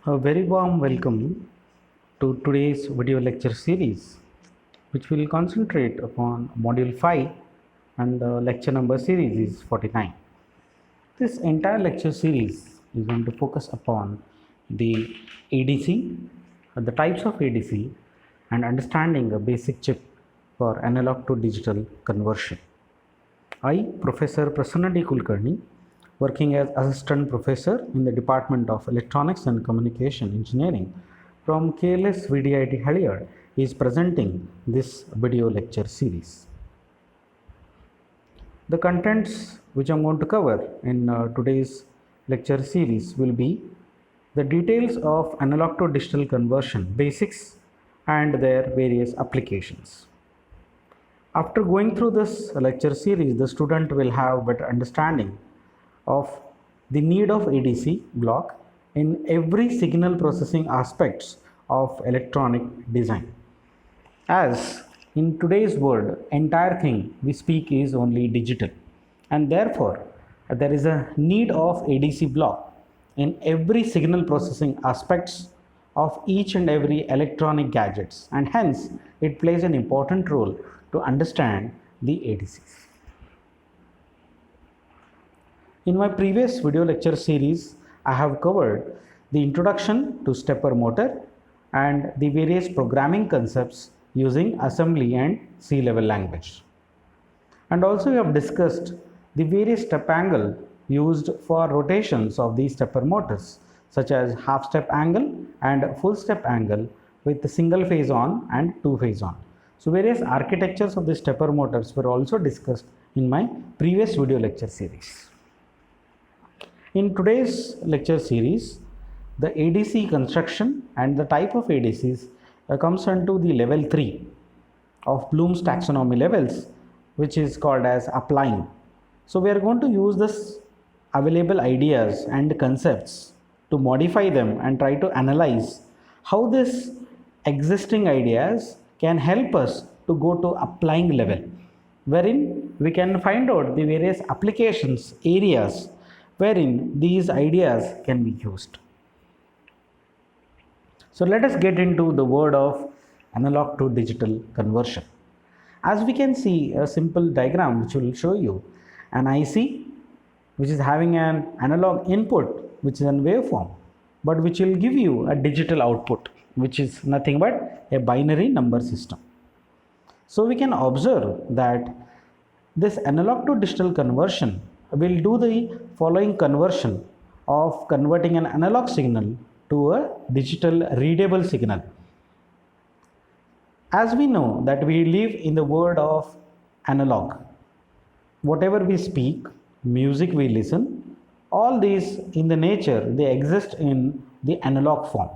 A very warm welcome to today's video lecture series, which will concentrate upon Module 5 and the lecture number series is 49. This entire lecture series is going to focus upon the ADC, the types of ADC, and understanding a basic chip for analog to digital conversion. I, Professor Prasanna D. Kulkarni, working as Assistant Professor in the Department of Electronics and Communication Engineering from KLS VDIT Halliard, is presenting this video lecture series. The contents which I am going to cover in today's lecture series will be the details of analog to digital conversion basics and their various applications. After going through this lecture series, the student will have better understanding of the need of ADC block in every signal processing aspects of electronic design. As in today's world, entire thing we speak is only digital, and therefore there is a need of ADC block in every signal processing aspects of each and every electronic gadgets, and hence it plays an important role to understand the ADCs. In my previous video lecture series, I have covered the introduction to stepper motor and the various programming concepts using assembly and C-level language. And also we have discussed the various step angle used for rotations of these stepper motors, such as half step angle and full step angle with the single phase on and two phase on. So various architectures of the stepper motors were also discussed in my previous video lecture series. In today's lecture series, the ADC construction and the type of ADCs comes under the level 3 of Bloom's taxonomy levels, which is called as applying. So we are going to use this available ideas and concepts to modify them and try to analyze how this existing ideas can help us to go to applying level, wherein we can find out the various applications areas wherein these ideas can be used. So let us get into the word of analog to digital conversion. As we can see a simple diagram which will show you an IC which is having an analog input which is a waveform, but which will give you a digital output, which is nothing but a binary number system. So we can observe that this analog to digital conversion will do the following conversion of converting an analog signal to a digital readable signal. As we know that we live in the world of analog, whatever we speak, music we listen, all these in the nature they exist in the analog form.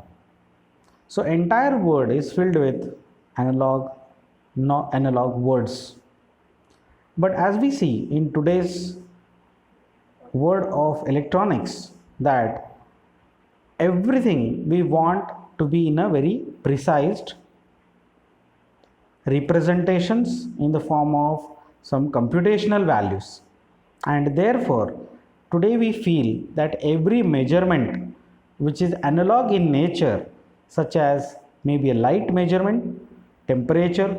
So entire word is filled with analog words. But as we see in today's world of electronics, that everything we want to be in a very precise representations in the form of some computational values, and therefore today we feel that every measurement which is analog in nature, such as maybe a light measurement, temperature,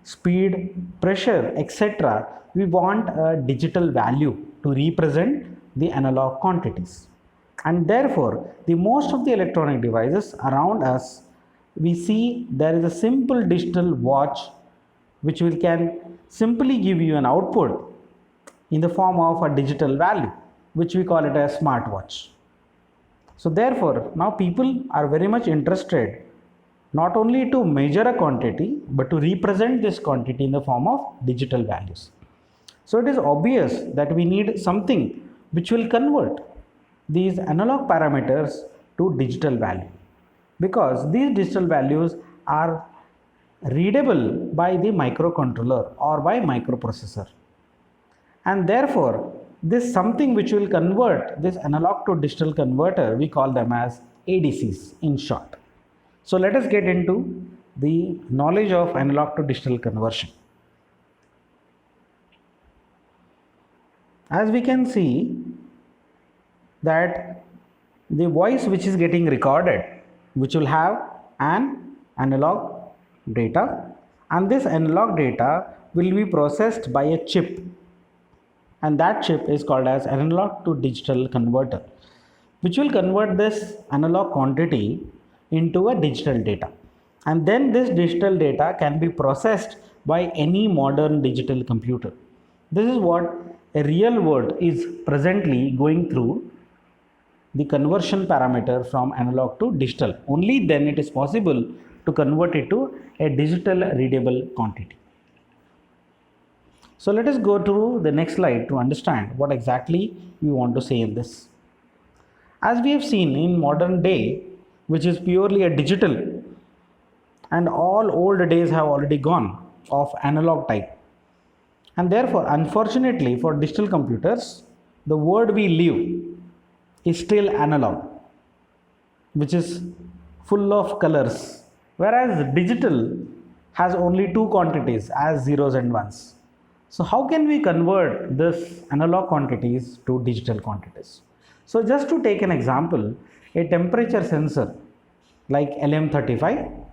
speed, pressure, etc., we want a digital value to represent the analog quantities. And therefore the most of the electronic devices around us, we see there is a simple digital watch which can simply give you an output in the form of a digital value, which we call it a smartwatch. So therefore now people are very much interested not only to measure a quantity but to represent this quantity in the form of digital values. So it is obvious that we need something which will convert these analog parameters to digital value, because these digital values are readable by the microcontroller or by microprocessor, and therefore this something which will convert this analog to digital converter, we call them as ADCs in short. So let us get into the knowledge of analog to digital conversion. As we can see that the voice which is getting recorded, which will have an analog data, and this analog data will be processed by a chip, and that chip is called as analog to digital converter, which will convert this analog quantity into a digital data, and then this digital data can be processed by any modern digital computer. This is what a real world is presently going through, the conversion parameter from analog to digital. Only then it is possible to convert it to a digital readable quantity. So let us go to the next slide to understand what exactly we want to say in this. As we have seen in modern day, which is purely a digital, and all old days have already gone of analog type, and therefore unfortunately for digital computers, the world we live is still analog, which is full of colors, whereas digital has only two quantities as zeros and ones. So how can we convert this analog quantities to digital quantities? So just to take an example, a temperature sensor like LM35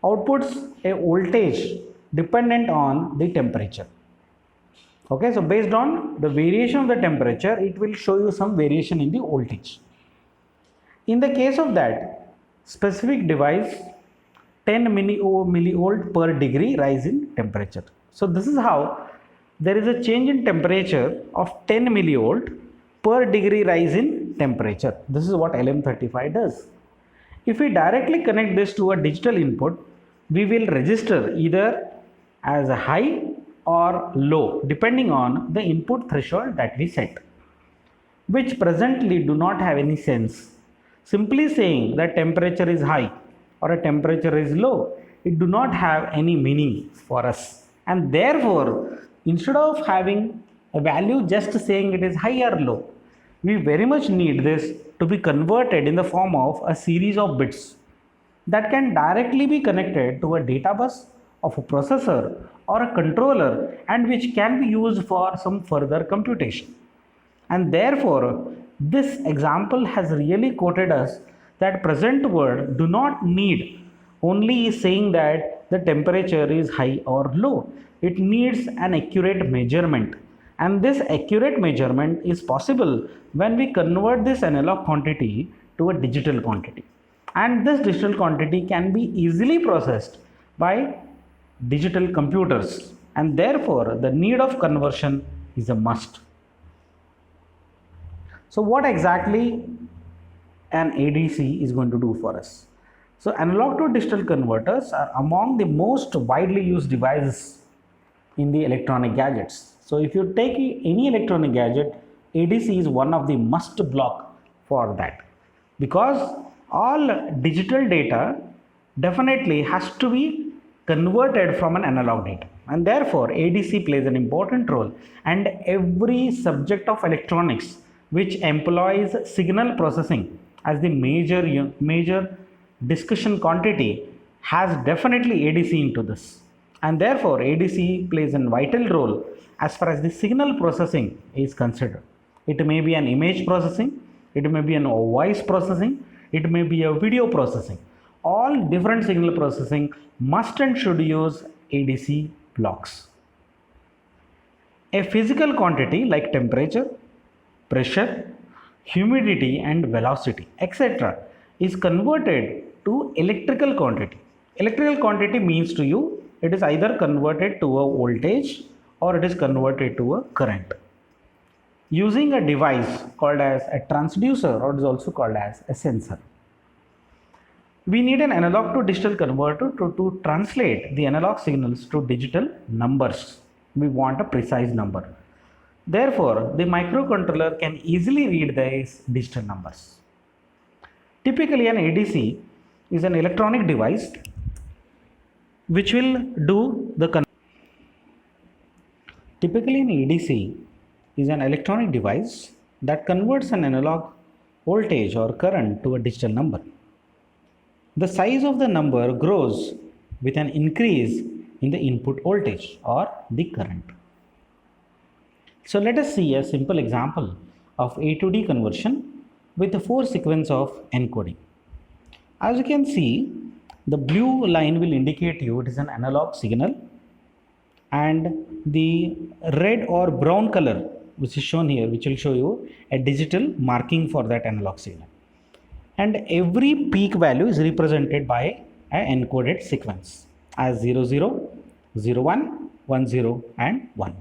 outputs a voltage dependent on the temperature. Okay, so based on the variation of the temperature, it will show you some variation in the voltage. In the case of that specific device, 10 millivolt per degree rise in temperature. So this is how there is a change in temperature of 10 millivolt per degree rise in temperature. This is what LM35 does. If we directly connect this to a digital input, we will register either as a high or low depending on the input threshold that we set, which presently do not have any sense. Simply saying that temperature is high or a temperature is low, it do not have any meaning for us, and therefore instead of having a value just saying it is high or low, we very much need this to be converted in the form of a series of bits that can directly be connected to a data bus of a processor or a controller, and which can be used for some further computation. And therefore this example has really quoted us that present world do not need only saying that the temperature is high or low. It needs an accurate measurement, and this accurate measurement is possible when we convert this analog quantity to a digital quantity, and this digital quantity can be easily processed by digital computers, and therefore the need of conversion is a must. So what exactly an ADC is going to do for us? So analog to digital converters are among the most widely used devices in the electronic gadgets. So if you take any electronic gadget, ADC is one of the must block for that, because all digital data definitely has to be converted from an analog data, and therefore ADC plays an important role, and every subject of electronics which employs signal processing as the major discussion quantity has definitely ADC into this, and therefore ADC plays a vital role as far as the signal processing is considered. It may be an image processing, it may be an voice processing, it may be a video processing. All different signal processing must and should use ADC blocks. A physical quantity like temperature, pressure, humidity and velocity, etc. is converted to electrical quantity. Electrical quantity means to you it is either converted to a voltage or it is converted to a current using a device called as a transducer, or it is also called as a sensor. We need an analog to digital converter to translate the analog signals to digital numbers. We want a precise number. Therefore, the microcontroller can easily read these digital numbers. Typically, an ADC is an electronic device which will do the conversion. Typically, an ADC is an electronic device that converts an analog voltage or current to a digital number. The size of the number grows with an increase in the input voltage or the current. So let us see a simple example of A to D conversion with a 4 sequence of encoding. As you can see, the blue line will indicate you it is an analog signal, and the red or brown color which is shown here, which will show you a digital marking for that analog signal. And every peak value is represented by an encoded sequence as 00, 01, 10 and 1.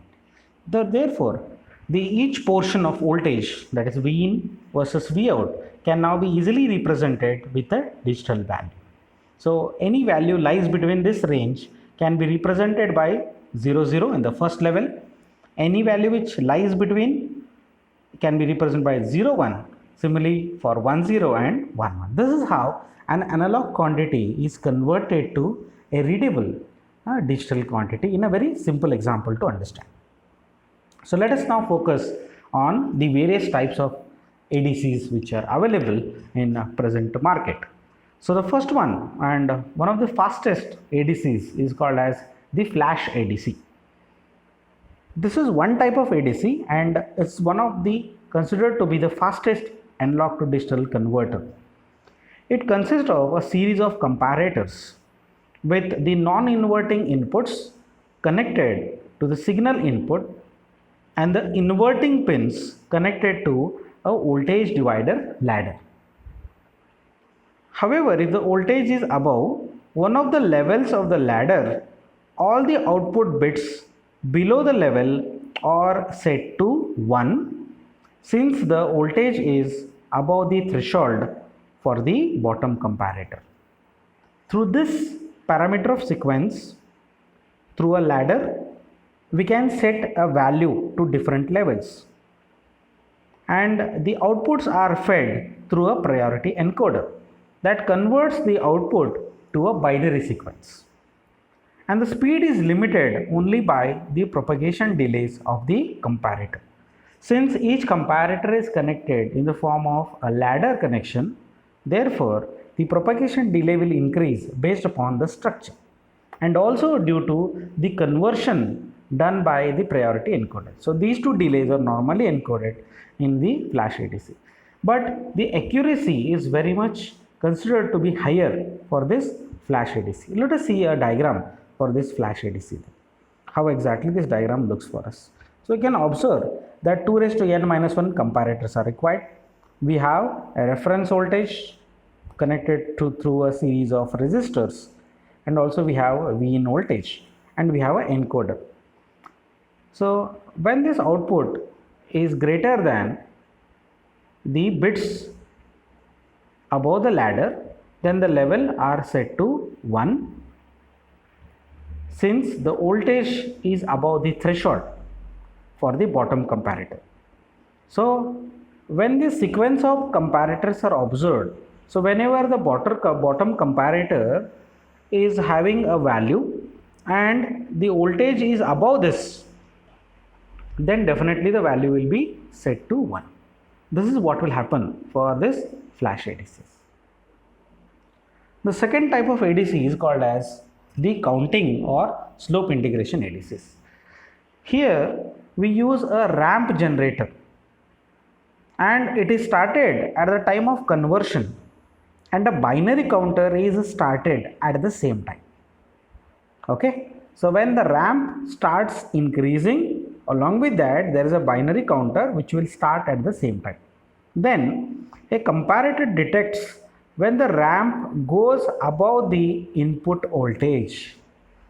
Therefore, each portion of voltage, that is V in versus V out, can now be easily represented with a digital value. So any value lies between this range can be represented by 00 in the first level. Any value which lies between can be represented by 01. Similarly for 10 and 11. This is how an analog quantity is converted to a readable digital quantity in a very simple example to understand. So let us now focus on the various types of ADCs which are available in present market. So the first one, and one of the fastest ADCs, is called as the flash ADC. This is one type of ADC and it's one of the considered to be the fastest analog to digital converter. It consists of a series of comparators with the non-inverting inputs connected to the signal input and the inverting pins connected to a voltage divider ladder. However, if the voltage is above one of the levels of the ladder, all the output bits below the level are set to 1, since the voltage is above the threshold for the bottom comparator. Through this parameter of sequence, through a ladder, we can set a value to different levels, and the outputs are fed through a priority encoder that converts the output to a binary sequence, and the speed is limited only by the propagation delays of the comparator. Since each comparator is connected in the form of a ladder connection, therefore the propagation delay will increase based upon the structure, and also due to the conversion done by the priority encoder. So these two delays are normally encoded in the flash ADC, but the accuracy is very much considered to be higher for this flash ADC. Let us see a diagram for this flash ADC. How exactly this diagram looks for us. So you can observe that 2 raised to n minus 1 comparators are required. We have a reference voltage connected through a series of resistors, and also we have a V in voltage, and we have an encoder. So when this output is greater than the bits above the ladder, then the level are set to 1, since the voltage is above the threshold for the bottom comparator. So when the sequence of comparators are observed, so whenever the bottom comparator is having a value and the voltage is above this, then definitely the value will be set to 1. This is what will happen for this flash ADCs. The second type of ADC is called as the counting or slope integration ADCs. Here we use a ramp generator, and it is started at the time of conversion, and a binary counter is started at the same time. Okay, so when the ramp starts increasing, along with that there is a binary counter which will start at the same time. Then a comparator detects when the ramp goes above the input voltage.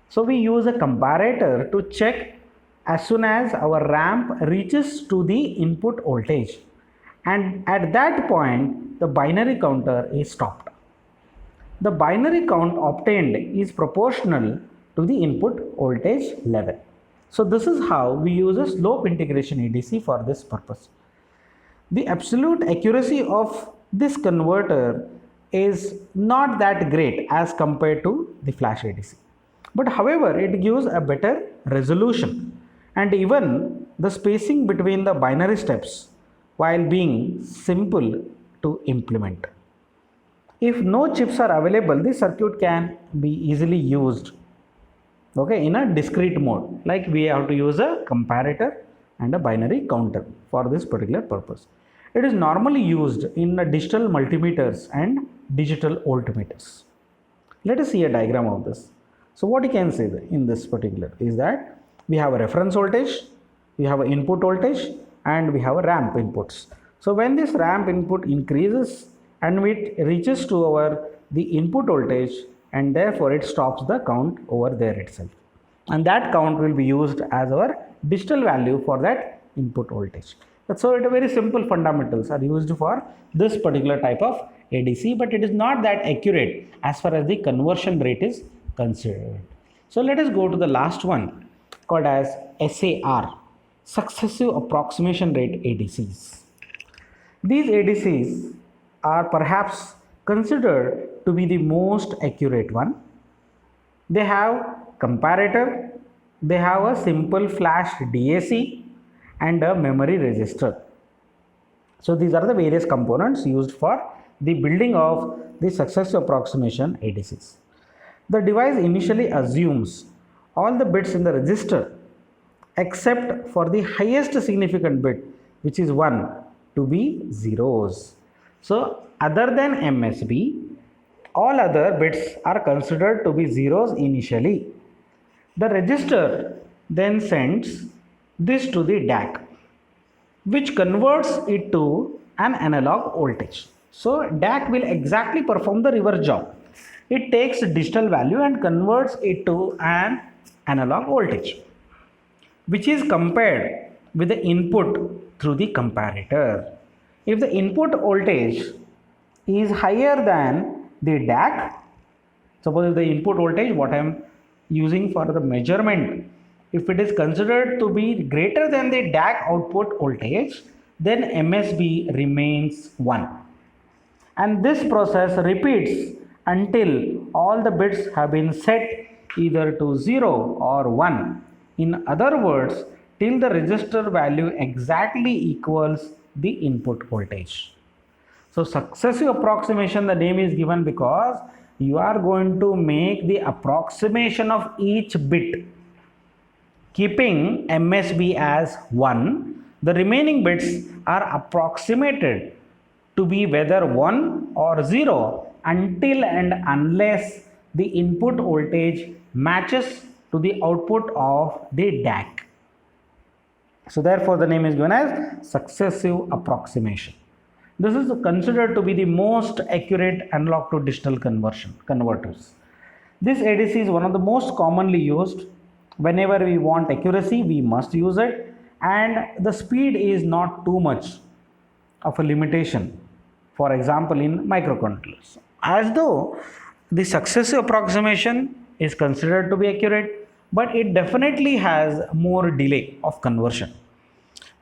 So we use a comparator to check as soon as our ramp reaches to the input voltage, and at that point the binary counter is stopped. The binary count obtained is proportional to the input voltage level. So this is how we use a slope integration ADC for this purpose. The absolute accuracy of this converter is not that great as compared to the flash ADC, but however it gives a better resolution, and even the spacing between the binary steps while being simple to implement. If no chips are available, this circuit can be easily used, okay, in a discrete mode, like we have to use a comparator and a binary counter for this particular purpose. It is normally used in digital multimeters and digital voltmeters. Let us see a diagram of this. So what you can say in this particular is that we have a reference voltage, we have an input voltage, and we have a ramp inputs. So when this ramp input increases and it reaches to the input voltage, and therefore it stops the count over there itself, and that count will be used as our digital value for that input voltage. So it is very simple fundamentals are used for this particular type of ADC, but it is not that accurate as far as the conversion rate is considered. So let us go to the last one called as SAR, successive approximation rate ADCs. These ADCs are perhaps considered to be the most accurate one. They have comparator, they have a simple flash DAC and a memory register. So these are the various components used for the building of the successive approximation ADCs. The device initially assumes all the bits in the register except for the highest significant bit, which is 1, to be zeros. So other than MSB, all other bits are considered to be zeros initially. The register then sends this to the DAC, which converts it to an analog voltage. So DAC will exactly perform the reverse job. It takes digital value and converts it to an analog voltage, which is compared with the input through the comparator. If the input voltage is higher than the DAC, suppose the input voltage what I am using for the measurement, if it is considered to be greater than the DAC output voltage, then MSB remains 1. And this process repeats until all the bits have been set either to 0 or 1. In other words, till the register value exactly equals the input voltage. So successive approximation, the name is given because you are going to make the approximation of each bit keeping MSB as 1. The remaining bits are approximated to be whether 1 or 0 until and unless the input voltage matches to the output of the DAC. So therefore the name is given as successive approximation. This is considered to be the most accurate analog to digital converters. This ADC is one of the most commonly used. Whenever we want accuracy, we must use it, and the speed is not too much of a limitation. For example, in microcontrollers, as though the successive approximation is considered to be accurate, but it definitely has more delay of conversion.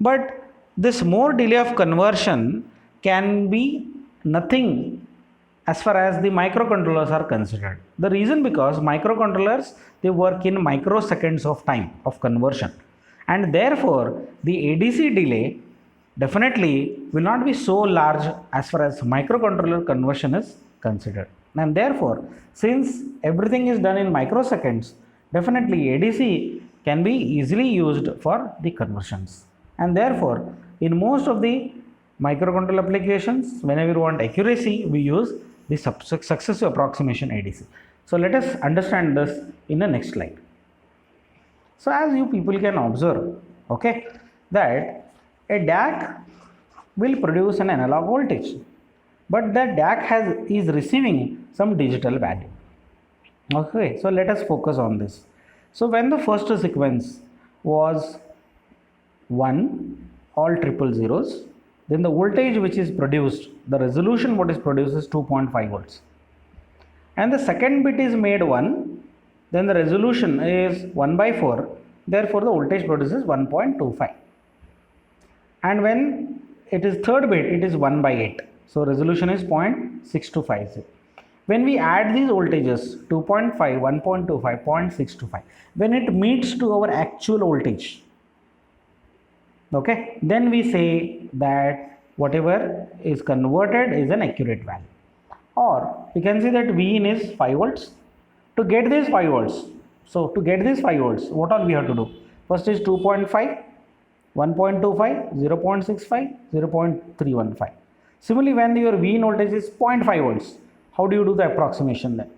But this more delay of conversion can be nothing as far as the microcontrollers are considered. The reason because microcontrollers, they work in microseconds of time of conversion, and therefore the ADC delay definitely will not be so large as far as microcontroller conversion is considered. And therefore, since everything is done in microseconds, definitely ADC can be easily used for the conversions. And therefore, in most of the microcontroller applications, whenever we want accuracy, we use the successive approximation ADC. So let us understand this in the next slide. So as you people can observe, okay, that a DAC will produce an analog voltage, but that DAC is receiving some digital value. Okay, so let us focus on this. So when the first sequence was 1, all triple zeros, then the voltage which is produced, the resolution what is produced is 2.5 volts. And the second bit is made 1, then the resolution is 1/4, therefore the voltage produces 1.25. And when it is third bit, it is 1/8, so resolution is 0.6250. When we add these voltages 2.5, 1.25, 0.625, when it meets to our actual voltage, okay, then we say that whatever is converted is an accurate value. Or we can say that Vin is 5 volts. To get these 5 volts, so to get these 5 volts, what all we have to do? First is 2.5 1.25, 0.65, 0.315. Similarly, when your V in voltage is 0.5 volts, how do you do the approximation then?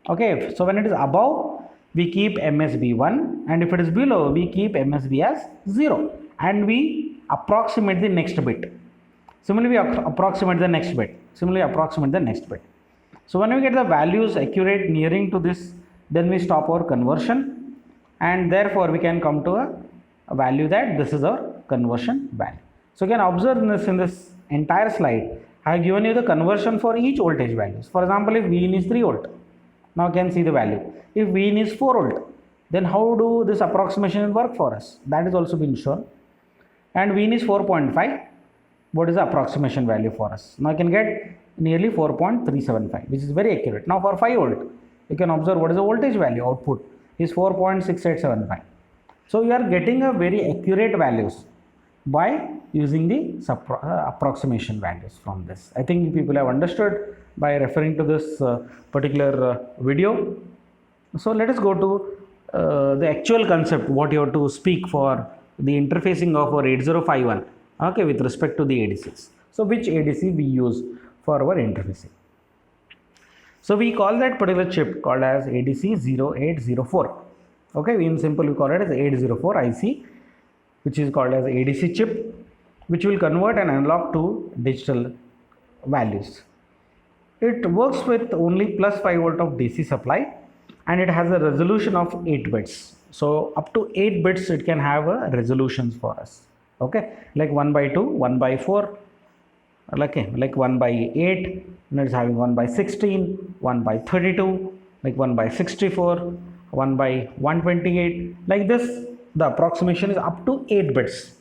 Okay, so when it is above, we keep MSB 1, and if it is below, we keep MSB as 0, and we approximate the next bit. Similarly, we approximate the next bit. So when we get the values accurate nearing to this, then we stop our conversion, and therefore we can come to a value that this is our conversion value. So you can observe this in this entire slide. I have given you the conversion for each voltage values. For example, if V in is 3 volt, now you can see the value. If V in is 4 volt, then how do this approximation work for us? That is also been shown. And V in is 4.5. What is the approximation value for us? Now you can get nearly 4.375, which is very accurate. Now for 5 volt, you can observe what is the voltage value output is 4.6875. So you are getting a very accurate values by using the approximation values from this. I think people have understood by referring to this particular video. So let us go to the actual concept, what you have to speak for the interfacing of our 8051, okay, with respect to the ADCs. So which ADC we use for our interfacing? So we call that particular chip called as ADC 0804. Okay, in simple we call it as 804 IC, which is called as ADC chip, which will convert an analog to digital values. It works with only plus 5 volt of DC supply, and it has a resolution of 8 bits. So up to 8 bits it can have a resolutions for us. Okay, like 1/2, 1/4, like 1/8, and it's having 1/16, 1/32, like 1/64, 1/128, like this. The approximation is up to 8 bits.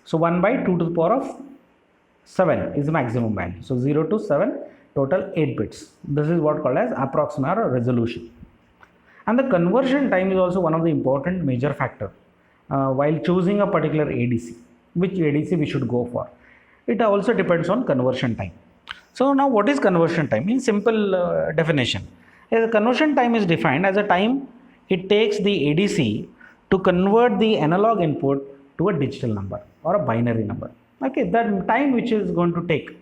So 1/2 to the power of 7 is the maximum value. So 0 to 7, total 8 bits. This is what called as approximate or resolution. And the conversion time is also one of the important major factor while choosing a particular ADC. Which ADC we should go for? It also depends on conversion time. So now what is conversion time? In simple definition, the conversion time is defined as a time it takes the ADC to convert the analog input to a digital number or a binary number. Okay, that time which is going to take,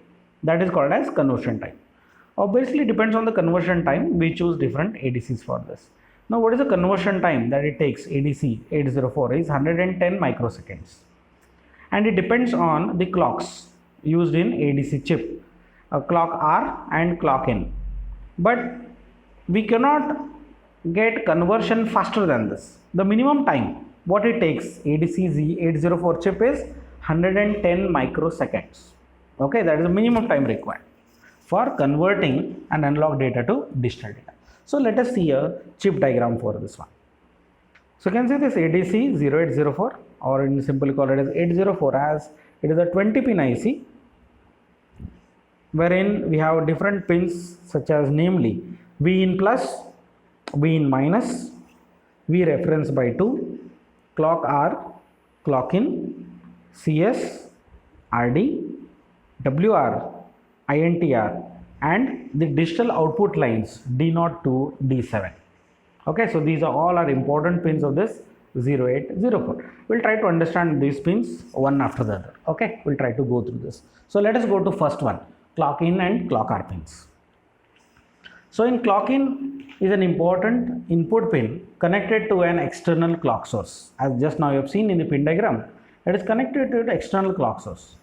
that is called as conversion time. Obviously depends on the conversion time, we choose different ADCs for this. Now what is the conversion time that it takes? ADC 804 is 110 microseconds, and it depends on the clocks used in ADC chip, clock R and clock N. But we cannot get conversion faster than this. The minimum time what it takes ADC Z804 chip is 110 microseconds. Okay, that is the minimum time required for converting an analog data to digital data. So let us see a chip diagram for this one. So you can see this ADC 0804, or in simply call it as 804, as it is a 20 pin IC wherein we have different pins such as namely V in plus, V in minus, V reference by 2, clock R, clock in, CS, RD, WR, INTR, and the digital output lines D0 to D7. Okay, so these are all are important pins of this 0804. We'll try to understand these pins one after the other. Okay, we'll try to go through this. So let us go to first one, clock in and clock R pins. So in clock in is an important input pin connected to an external clock source. As just now you have seen in the pin diagram, it is connected to the external clock source.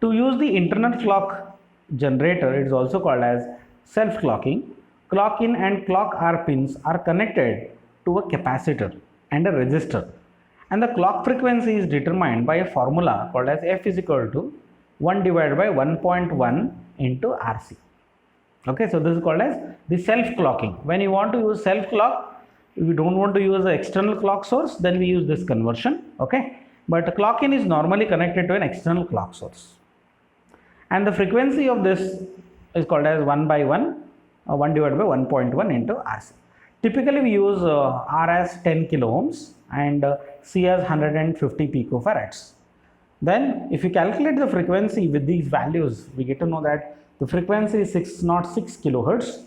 To use the internal clock generator, it is also called as self-clocking. Clock in and clock R pins are connected to a capacitor and a resistor, and the clock frequency is determined by a formula called as F is equal to 1 divided by 1.1 into RC. Okay, so this is called as the self-clocking. When you want to use self-clock, if you don't want to use the external clock source, then we use this conversion. Okay, but clock in is normally connected to an external clock source, and the frequency of this is called as 1 divided by 1.1 into RC. Typically we use R as 10 kilo ohms and C as 150 picofarads. Then if you calculate the frequency with these values, we get to know that the frequency is 606 kilohertz,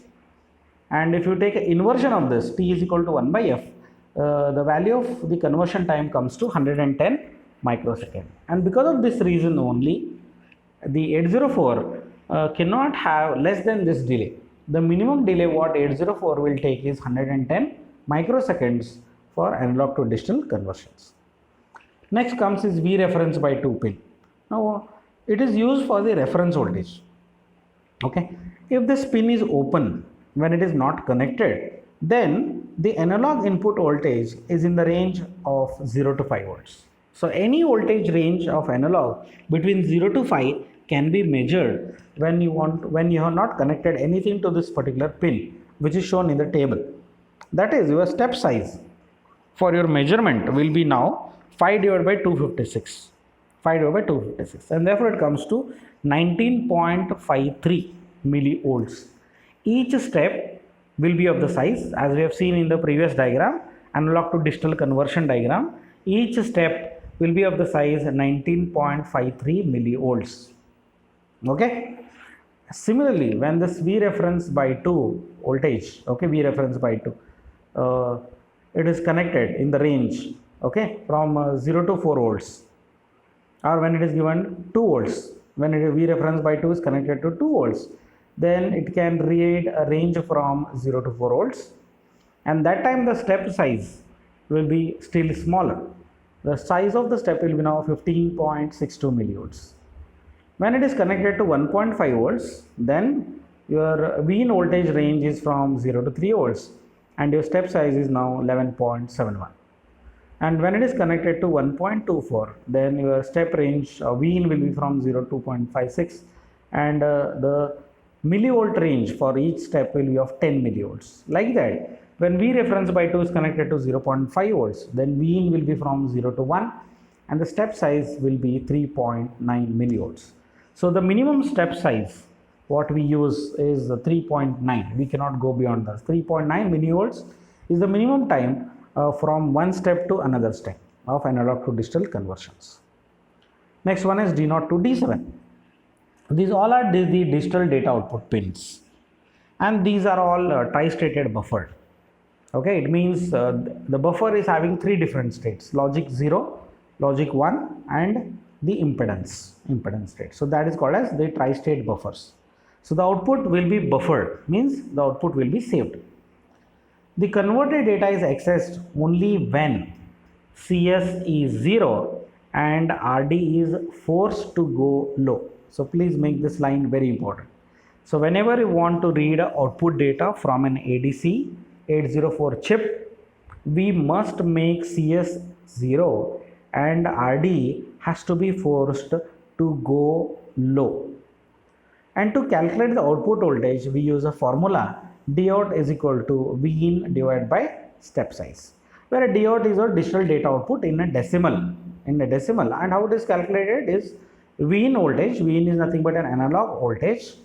and if you take an inversion of this, T is equal to 1 by F, the value of the conversion time comes to 110 microsecond. And because of this reason only, the 804 cannot have less than this delay. The minimum delay what 804 will take is 110 microseconds for analog to digital conversions. Next comes is V reference by 2 pin. Now it is used for the reference voltage. Okay, if this pin is open when it is not connected, then the analog input voltage is in the range of 0 to 5 volts. So any voltage range of analog between 0 to 5 can be measured when you have not connected anything to this particular pin, which is shown in the table. That is, your step size for your measurement will be now 5 divided by 256. 5 divided by 256, and therefore it comes to 19.53 millivolts. Each step will be of the size, as we have seen in the previous diagram, analog to digital conversion diagram. Each step will be of the size 19.53 millivolts. Okay. Similarly, when this V reference by 2 voltage, okay, V reference by 2, it is connected in the range, okay, from 0 to 4 volts, or when it is given 2 volts, when V reference by 2 is connected to 2 volts, then it can read a range from 0 to 4 volts, and that time the step size will be still smaller. The size of the step will be now 15.62 millivolts. When it is connected to 1.5 volts, then your V in voltage range is from 0 to 3 volts, and your step size is now 11.71. And when it is connected to 1.24, then your step range V in will be from 0 to 2.56, and the millivolt range for each step will be of 10 millivolts. Like that, when V reference by 2 is connected to 0.5 volts, then V in will be from 0 to 1, and the step size will be 3.9 millivolts. So the minimum step size what we use is 3.9. We cannot go beyond that. 3.9 millivolts is the minimum time from one step to another step of analog to digital conversions. Next one is D0 to D7. These all are the digital data output pins, and these are all tri-stated buffered. Okay, it means the buffer is having 3 different states: logic 0, logic 1, and the impedance state. So that is called as the tri-state buffers. So the output will be buffered, means the output will be saved. The converted data is accessed only when CS is 0 and RD is forced to go low. So please make this line very important. So whenever you want to read output data from an ADC 804 chip, we must make CS 0 and RD has to be forced to go low. And to calculate the output voltage, we use a formula: D out is equal to V in divided by step size, where a D out is a digital data output in a decimal. And how it is calculated is V in voltage. V in is nothing but an analog voltage,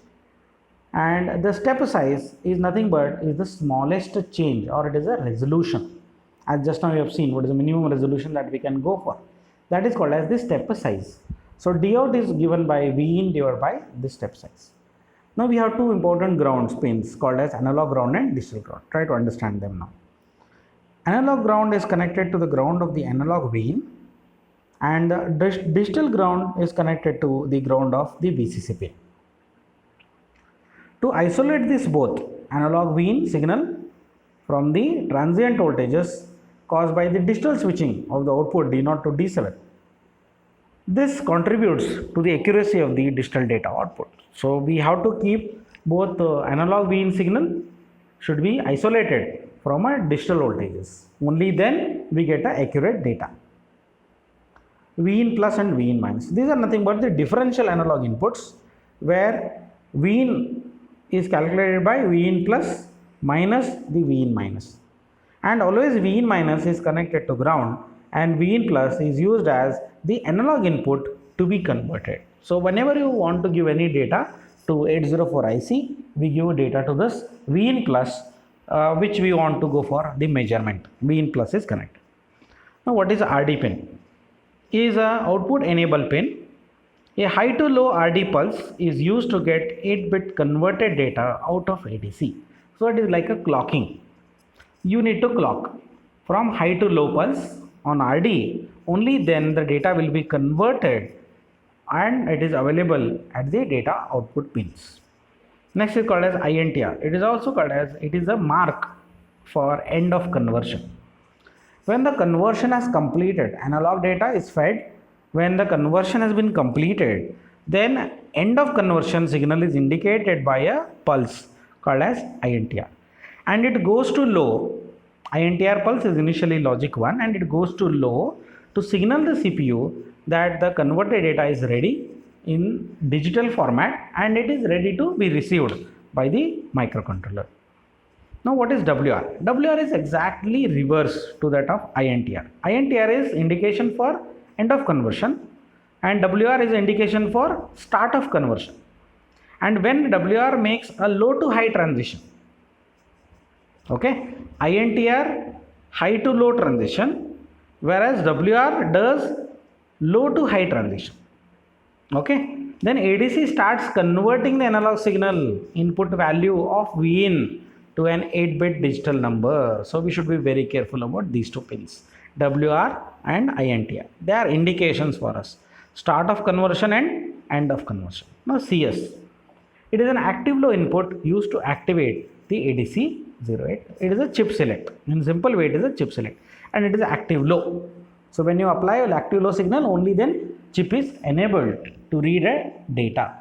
and the step size is nothing but is the smallest change, or it is a resolution. As just now you have seen, what is the minimum resolution that we can go for? That is called as the step size. So D out is given by V in divided by the step size. Now we have two important ground pins called as analog ground and digital ground. Try to understand them now. Analog ground is connected to the ground of the analog V in, and digital ground is connected to the ground of the VCC pin. To isolate this both analog V in signal from the transient voltages caused by the digital switching of the output D0 to D7, this contributes to the accuracy of the digital data output. So we have to keep both analog V in signal should be isolated from our digital voltages. Only then we get an accurate data. V in plus and V in minus. These are nothing but the differential analog inputs, where V in is calculated by V in plus minus the V in minus. And always V in minus is connected to ground, and V in plus is used as the analog input to be converted. So whenever you want to give any data to 804 IC, we give data to this V in plus, which we want to go for the measurement. V in plus is connected. Now what is RD pin? Is a output enable pin. A high to low RD pulse is used to get 8-bit converted data out of ADC. So it is like a clocking. You need to clock from high to low pulse on RD only then the data will be converted and it is available at the data output pins. Next is called as INTR. It is also called as, it is a mark for end of conversion. When the conversion has completed, analog data is fed. When the conversion has been completed, then end of conversion signal is indicated by a pulse called as INTR, and it goes to low. INTR pulse is initially logic 1 and it goes to low to signal the CPU that the converted data is ready in digital format and it is ready to be received by the microcontroller. Now what is WR? WR is exactly reverse to that of INTR. INTR is indication for end of conversion and WR is indication for start of conversion. And when WR makes a low to high transition, okay, INTR high to low transition, whereas WR does low to high transition. Okay, then ADC starts converting the analog signal input value of Vin to an 8-bit digital number. So we should be very careful about these two pins, WR and INTR. They are indications for us, start of conversion and end of conversion. Now CS, it is an active low input used to activate the ADC 08. It is a chip select. In simple way, it is a chip select and it is active low. So when you apply an active low signal, only then chip is enabled to read a data.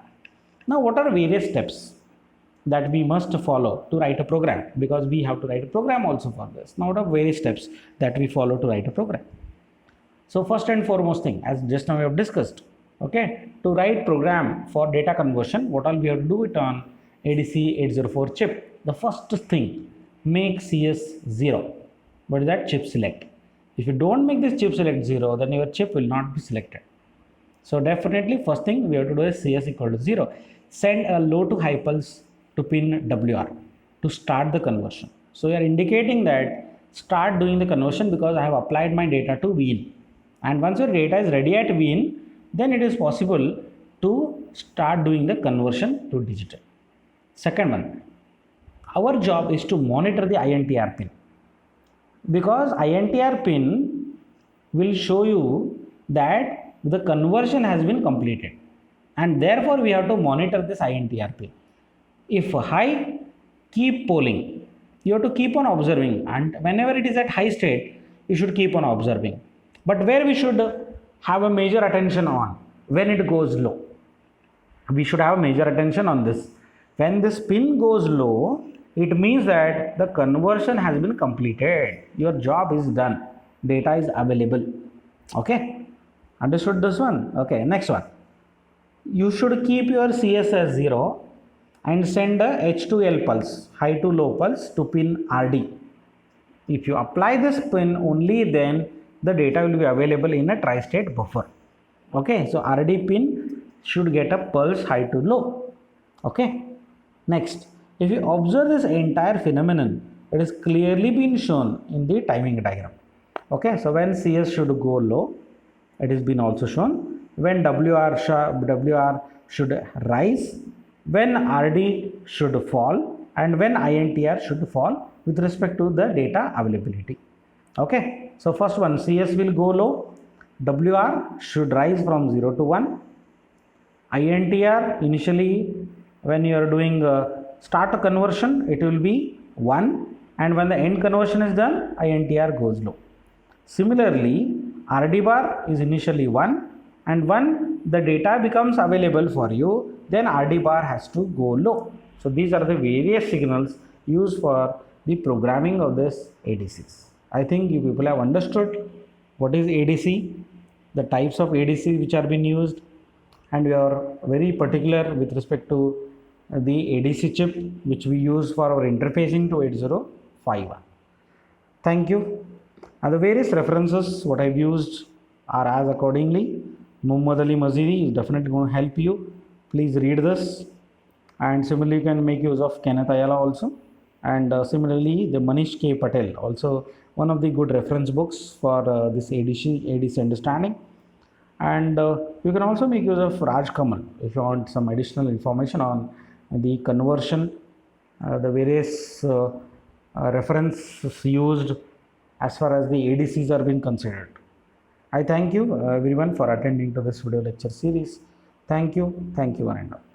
Now what are various steps that we must follow to write a program, because we have to write a program also for this. Now what are various steps that we follow to write a program? So first and foremost thing, as just now we have discussed, okay, to write program for data conversion, what all we have to do it on ADC 804 chip. The first thing, make CS 0. What is that? Chip select. If you don't make this chip select 0, then your chip will not be selected. So definitely first thing we have to do is CS equal to 0. Send a low to high pulse to pin WR to start the conversion. So you are indicating that start doing the conversion because I have applied my data to Vin. And once your data is ready at Vin, then it is possible to start doing the conversion to digital. Second one, our job is to monitor the INTR pin, because INTR pin will show you that the conversion has been completed, and therefore we have to monitor this INTR pin. If high, keep polling. You have to keep on observing, and whenever it is at high state, you should keep on observing. But where we should have a major attention on, when it goes low, we should have a major attention on this. When this pin goes low, it means that the conversion has been completed. Your job is done. Data is available. Okay, understood this one? Okay, next one. You should keep your CS as 0 and send a H2L pulse, high to low pulse, to pin RD. If you apply this pin, only then the data will be available in a tri-state buffer. Okay, so RD pin should get a pulse high to low. Okay, next, if you observe this entire phenomenon, it is clearly been shown in the timing diagram. Okay, so when CS should go low, it has been also shown. When WR should rise, when RD should fall, and when INTR should fall with respect to the data availability. Okay, so first one, CS will go low, WR should rise from 0 to 1, INTR initially when you are doing start conversion, it will be 1, and when the end conversion is done, INTR goes low. Similarly, RD bar is initially 1, and when the data becomes available for you, then RD bar has to go low. So these are the various signals used for the programming of this ADCs. I think you people have understood what is ADC, the types of ADC which are being used, and we are very particular with respect to the ADC chip which we use for our interfacing to 8051. Thank you. And the various references what I've used are as accordingly. Muhammad Ali Maziri is definitely going to help you. Please read this, and similarly you can make use of Kenneth Ayala also, and similarly the Manish K. Patel, also one of the good reference books for this ADC understanding. And you can also make use of Raj Kamal if you want some additional information on the conversion, the various references used as far as the ADCs are being considered. I thank you everyone for attending to this video lecture series. Thank you one and all.